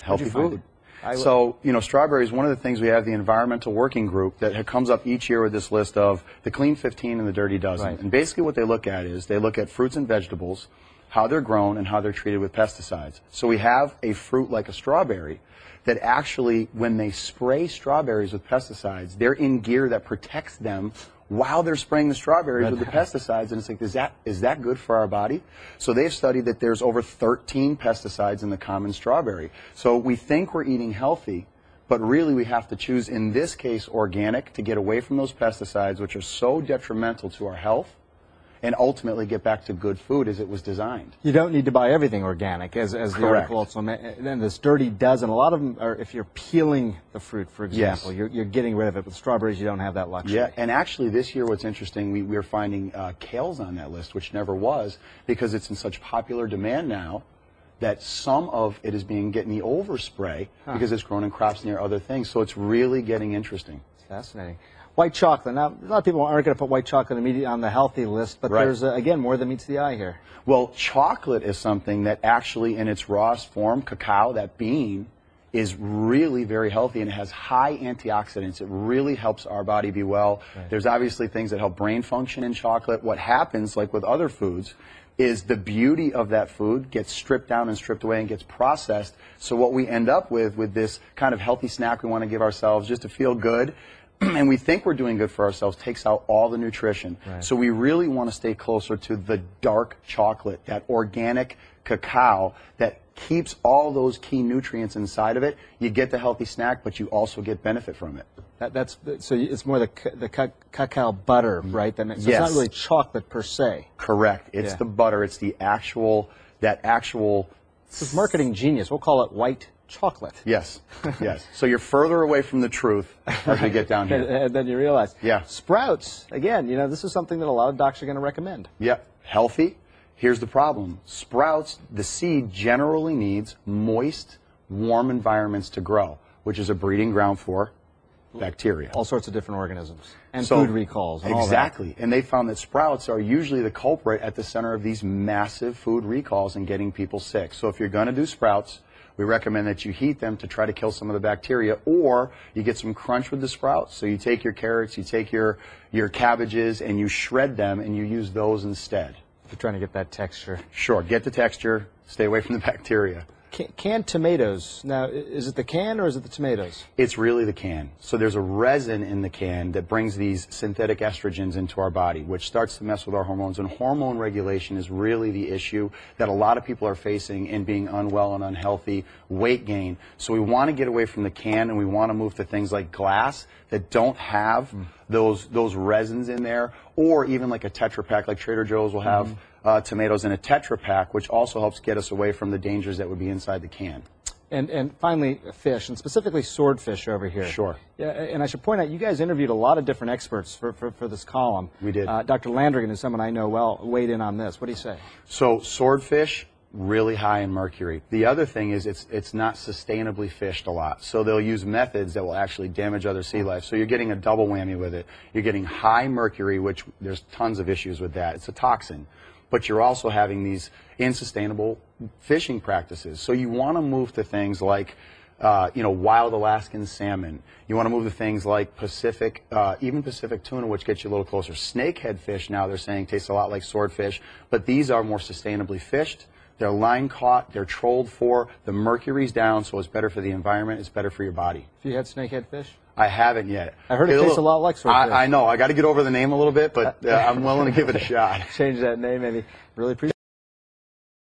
healthy food. So, you know, strawberries, one of the things we have the environmental working group that comes up each year with this list of the clean 15 and the dirty dozen. Right. And basically what they look at is they look at fruits and vegetables, how they're grown and how they're treated with pesticides. So we have a fruit like a strawberry that actually, when they spray strawberries with pesticides, they're in gear that protects them while they're spraying the strawberries with the pesticides. And it's like, is that good for our body? So they've studied that there's over 13 pesticides in the common strawberry. So we think we're eating healthy, but really we have to choose, in this case, organic, to get away from those pesticides, which are so detrimental to our health, and ultimately get back to good food as it was designed. You don't need to buy everything organic, as the article also then this dirty dozen. A lot of them are, if you're peeling the fruit, for example, yes, you're getting rid of it. With strawberries, you don't have that luxury. Yeah, and actually this year what's interesting, we're finding kale's on that list, which never was, because it's in such popular demand now that some of it is getting the overspray because it's grown in crops near other things. So it's really getting interesting. It's fascinating. White chocolate. Now, a lot of people aren't going to put white chocolate immediately on the healthy list, but there's, again, more than meets the eye here. Well, chocolate is something that actually, in its rawest form, cacao, that bean, is really very healthy and it has high antioxidants. It really helps our body be well. Right. There's obviously things that help brain function in chocolate. What happens, like with other foods, is the beauty of that food gets stripped down and stripped away and gets processed. So what we end up with this kind of healthy snack we want to give ourselves just to feel good, and we think we're doing good for ourselves, takes out all the nutrition. Right. So we really want to stay closer to the dark chocolate, that organic cacao that keeps all those key nutrients inside of it. You get the healthy snack, but you also get benefit from it. So it's more the cacao butter, right? So it's not really chocolate per se. Correct. It's the butter. It's the actual, This is marketing genius. We'll call it white chocolate. Yes, yes. So you're further away from the truth as we get down here. And then you realize. Yeah. Sprouts, again, you know, this is something that a lot of doctors are going to recommend. Yeah. Healthy. Here's the problem. Sprouts, the seed generally needs moist, warm environments to grow, which is a breeding ground for bacteria. All sorts of different organisms. And food recalls and exactly. all that. And they found that sprouts are usually the culprit at the center of these massive food recalls and getting people sick. So if you're going to do sprouts, we recommend that you heat them to try to kill some of the bacteria, or you get some crunch with the sprouts. So you take your carrots, you take your cabbages, and you shred them, and you use those instead. If you're trying to get that texture. Sure, get the texture, stay away from the bacteria. Canned tomatoes. Now, is it the can or is it the tomatoes? It's really the can. So there's a resin in the can that brings these synthetic estrogens into our body, which starts to mess with our hormones. And hormone regulation is really the issue that a lot of people are facing in being unwell and unhealthy, weight gain. So we want to get away from the can, and we want to move to things like glass that don't have those resins in there, or even like a Tetra Pak, like Trader Joe's will have tomatoes in a Tetra Pak, which also helps get us away from the dangers that would be inside the can. And finally, fish, and specifically swordfish over here. Sure. Yeah, and I should point out, you guys interviewed a lot of different experts for this column. We did. Dr. Landrigan, who's someone I know well, weighed in on this. What do you say? So swordfish, really high in mercury. The other thing is it's not sustainably fished a lot. So they'll use methods that will actually damage other sea life. So you're getting a double whammy with it. You're getting high mercury, which there's tons of issues with that. It's a toxin. But you're also having these unsustainable fishing practices. So you want to move to things like, wild Alaskan salmon. You want to move to things like Pacific, even Pacific tuna, which gets you a little closer. Snakehead fish now, they're saying, tastes a lot like swordfish. But these are more sustainably fished. They're line caught. They're trolled for. The mercury's down, so it's better for the environment. It's better for your body. Have you had snakehead fish? I haven't yet. I heard it tastes a lot like swordfish. I know. I got to get over the name a little bit, but I'm willing to give it a shot. Change that name, maybe. Really appreciate it.